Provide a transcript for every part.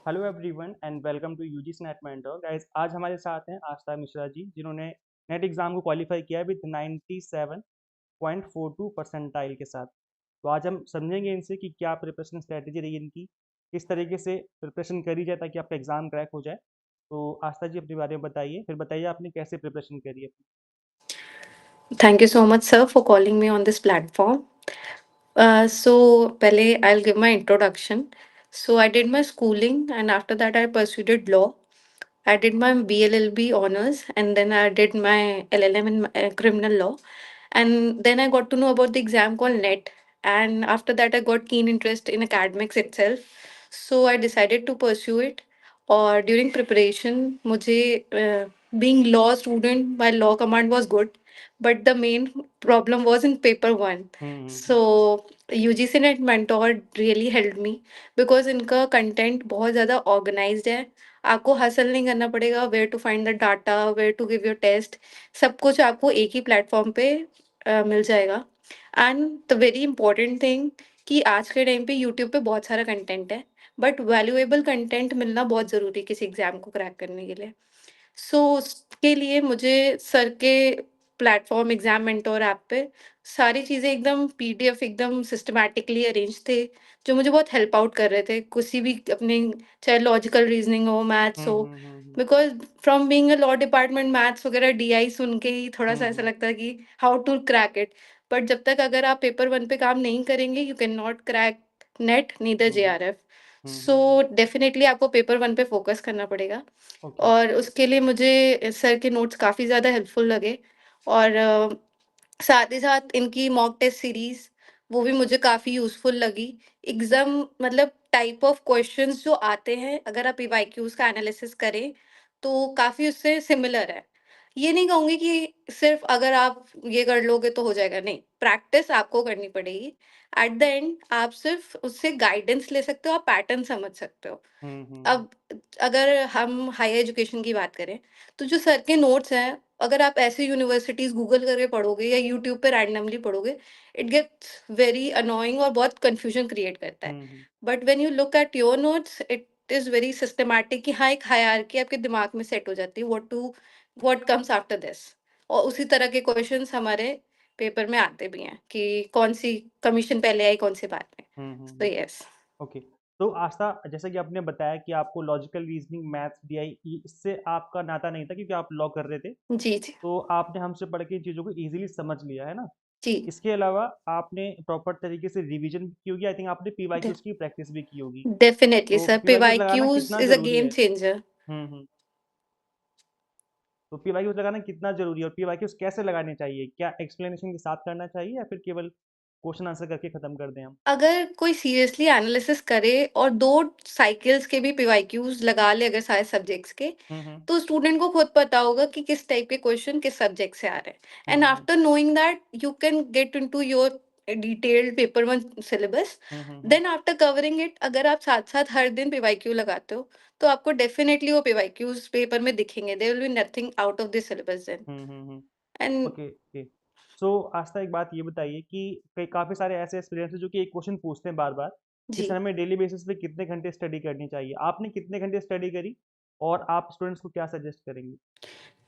Hello everyone and welcome to UG Snap Mentor guys. आज हमारे साथ हैं आस्था मिश्रा जी, जिन्होंने नेट एग्जाम को क्वालिफाई किया है विद 97.42 परसेंटाइल के साथ। तो आज हम समझेंगे इनसे कि क्या प्रिपरेशन स्ट्रेटेजी रही इनकी, किस तरीके से प्रिपरेशन करी जाए ताकि आपका एग्जाम क्रैक हो जाए। तो आस्था जी अपने बारे में बताइए, फिर बताइए आपने कैसे प्रिपरेशन करी है। Thank you so much, sir, for calling me on this platform. Pehle I'll give my introduction. So, I did my schooling, and after that, I pursued law. I did my BLLB honors, and then I did my LLM in criminal law. And then I got to know about the exam called NET. And after that, I got keen interest in academics itself. So I decided to pursue it. Or during preparation, being law student, my law command was good, but the main problem was in paper one. Hmm So UGC Net Mentor really helped me because इनका content बहुत ज़्यादा organized है. आपको hustle नहीं करना पड़ेगा where to find the data, where to give your test, सब कुछ आपको एक ही प्लेटफॉर्म पे मिल जाएगा। And the very important thing कि आज के टाइम पे यूट्यूब पे बहुत सारा कंटेंट है, बट वैल्यूएबल कंटेंट मिलना बहुत ज़रूरी है किसी एग्जाम को क्रैक करने के लिए। सो उसके लिए मुझे सर के प्लेटफॉर्म एग्जाम मेंटोर ऐप पे सारी चीज़ें एकदम पीडीएफ एकदम सिस्टमैटिकली अरेंज थे, जो मुझे बहुत हेल्प आउट कर रहे थे किसी भी अपने, चाहे लॉजिकल रीजनिंग हो, मैथ्स हो। Hmm because from being a law department, maths वगैरह डीआई सुन के ही थोड़ा सा ऐसा हम्म लगता है कि how to crack it. But जब तक अगर आप पेपर वन पे काम नहीं करेंगे, you can not crack net neither hmm JRF. So hmm definitely आपको पेपर वन पे फोकस करना पड़ेगा। ओके। और उसके लिए मुझे सर के नोट्स काफ़ी ज़्यादा हेल्पफुल लगे। और साथ ही साथ इनकी मॉक टेस्ट सीरीज़, वो भी मुझे काफ़ी यूज़फुल लगी। एग्ज़ाम मतलब टाइप ऑफ क्वेश्चंस जो आते हैं, अगर आप पीवाईक्यूज़ का एनालिसिस करें, तो काफ़ी उससे सिमिलर है। ये नहीं कहूँगी कि सिर्फ़ अगर आप ये कर लोगे तो हो जाएगा, नहीं, प्रैक्टिस आपको करनी पड़ेगी। एट द एंड आप सिर्फ़ उससे गाइडेंस ले सकते हो, आप पैटर्न समझ सकते हो। हम्म अब अगर हम हायर एजुकेशन की बात करें, तो जो सर के नोट्स हैं, अगर आप ऐसे यूनिवर्सिटीज़ गूगल करके पढ़ोगे या यूट्यूब पे रैंडमली पढ़ोगे, इट गेट्स वेरी अनोइंग और बहुत कन्फ्यूजन क्रिएट करता है। Hmm but when you look at your notes, it is very systematic कि हाँ, एक हायरार्की आपके दिमाग में सेट हो जाती है, व्हाट कम्स आफ्टर दिस। और उसी तरह के क्वेश्चंस हमारे पेपर में आते भी हैं कि कौन-सी कमीशन पहले आई, कौन-सी बाद में। सो हम्म यस। ओके। तो आस्था, जैसा कि आपने बताया कि आपको लॉजिकल रीजनिंग, मैथ्स, डीआई इससे आपका नाता नहीं था क्योंकि आप लॉ कर रहे थे। जी, जी। तो आपने हमसे पढ़ के इन चीज़ों को इजीली समझ लिया है ना। जी। इसके अलावा आपने प्रॉपर तरीके से रिवीजन भी की होगी। आई थिंक आपने डे पीवाईक्यूज की प्रैक्टिस भी की होगी। डेफिनिटली तो सर, पीवाईक्यूज लगाना पीवाईक्यूज़ कितना इज़ अ ज़रूरी गेम है? चेंजर। हम्म तो पीवाईक्यूज लगाना कितना ज़रूरी है और पीवाईक्यूज कैसे लगाने चाहिए? क्या एक्सप्लेनेशन के साथ करना चाहिए या फिर केवल क्वेश्चन आंसर करके ख़त्म कर दें हम? अगर कोई सीरियसली एनालिसिस करे और 2 साइकिल्स के भी पीवाईक्यूज़ लगा ले अगर सारे सब्जेक्ट्स के, हम्म तो स्टूडेंट को खुद पता होगा कि किस टाइप के क्वेश्चन किस सब्जेक्ट से आ रहे हैं। And hmm after knowing that, you can get into your detailed paper one syllabus. Hmm then after covering it, अगर आप साथ-साथ हर दिन पीवाईक्यू लगाते हो, तो आपको डेफिनिटली वो पीवाईक्यूज़ पेपर में दिखेंगे। There will be nothing out of the syllabus then. Hmm and okay okay. So Aastha, एक बात ये बताइए कि कई काफ़ी सारे ऐसे एस्पिरेंट्स हैं जो कि एक क्वेश्चन पूछते हैं बार बार कि जी। सर हमें डेली बेसिस पे कितने घंटे स्टडी करनी चाहिए। आपने कितने घंटे स्टडी करी और आप स्टूडेंट्स को क्या सजेस्ट करेंगे?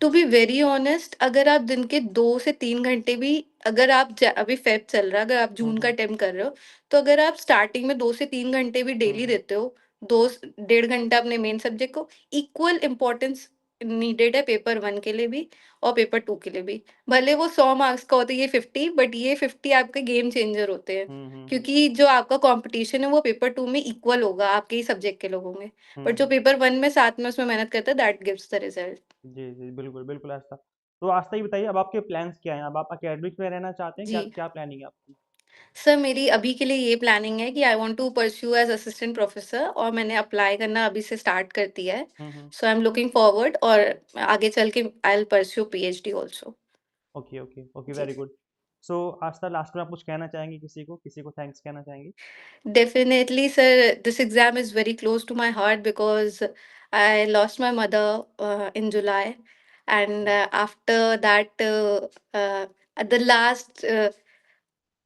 टू बी वेरी ऑनेस्ट, अगर आप दिन के 2 से 3 घंटे भी, अगर आप अभी फेब चल रहा है, अगर आप जून का हम्म अटेम्प्ट कर रहे हो, तो अगर आप स्टार्टिंग में 2 से 3 घंटे भी डेली हम्म देते हो, 2 डेढ़ घंटा अपने मेन सब्जेक्ट को, इक्वल इम्पोर्टेंस नीडेड है पेपर 1 के लिए भी और पेपर 2 के लिए भी। भले वो 100 मार्क्स का होता है, ये 50, बट ये 50 आपके गेम चेंजर होते हैं। हम्म क्योंकि जो आपका कॉम्पिटिशन है वो पेपर 2 में इक्वल होगा, आपके ही सब्जेक्ट के लोगों में। बट जो हम्म पेपर 1 में साथ में उसमें मेहनत करता है, दैट गिव्स द रिजल्ट। जी जी, बिल्कुल बिल्कुल आस्था। तो आस्था ये बताइए, अब आपके प्लान्स क्या हैं? अब आप एकेडमिक्स में रहना चाहते हैं? क्या जी। क्या प्लानिंग है आपकी? सर, मेरी अभी के लिए ये प्लानिंग है कि I want to pursue as assistant professor, और मैंने अप्लाई करना अभी से स्टार्ट कर दिया है। Hmm so I am looking forward, और आगे चल के I will pursue PhD also. Okay okay okay, जी। Very good. So Aastha, last में आप कुछ कहना चाहेंगे? किसी को थैंक्स कहना चाहेंगे? Definitely, sir, this exam is very close to my heart because I lost my mother in July, and after that, the last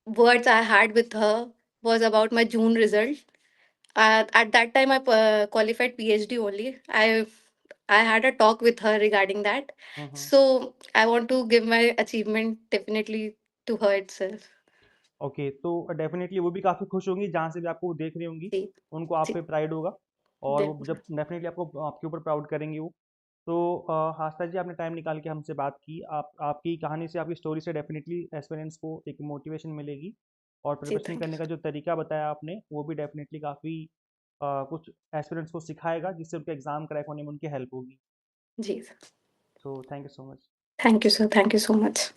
words I had with her was about my June result. At that time, I qualified PhD only. I had a talk with her regarding that. Hmm. So I want to give my achievement definitely to her itself. Okay, तो definitely वो भी काफ़ी खुश होंगी, जहाँ से भी आपको वो देख रही होंगी, जी उनको आप जी पे प्राइड होगा, और वो definitely. जब डेफिनेटली आपको आपके ऊपर प्राउड करेंगी वो। तो आस्था जी, आपने टाइम निकाल के हमसे बात की, आप आपकी कहानी से, आपकी स्टोरी से डेफिनेटली एस्पिरेंट्स को एक मोटिवेशन मिलेगी, और जी प्रिपरेशन थैंक करने का जो तरीका बताया आपने, वो भी डेफिनेटली काफ़ी कुछ एस्पिरेंट्स को सिखाएगा, जिससे उनके एग्ज़ाम क्रैक होने में उनकी हेल्प होगी। you. जी so thank you so much. Thank you sir, thank you so much.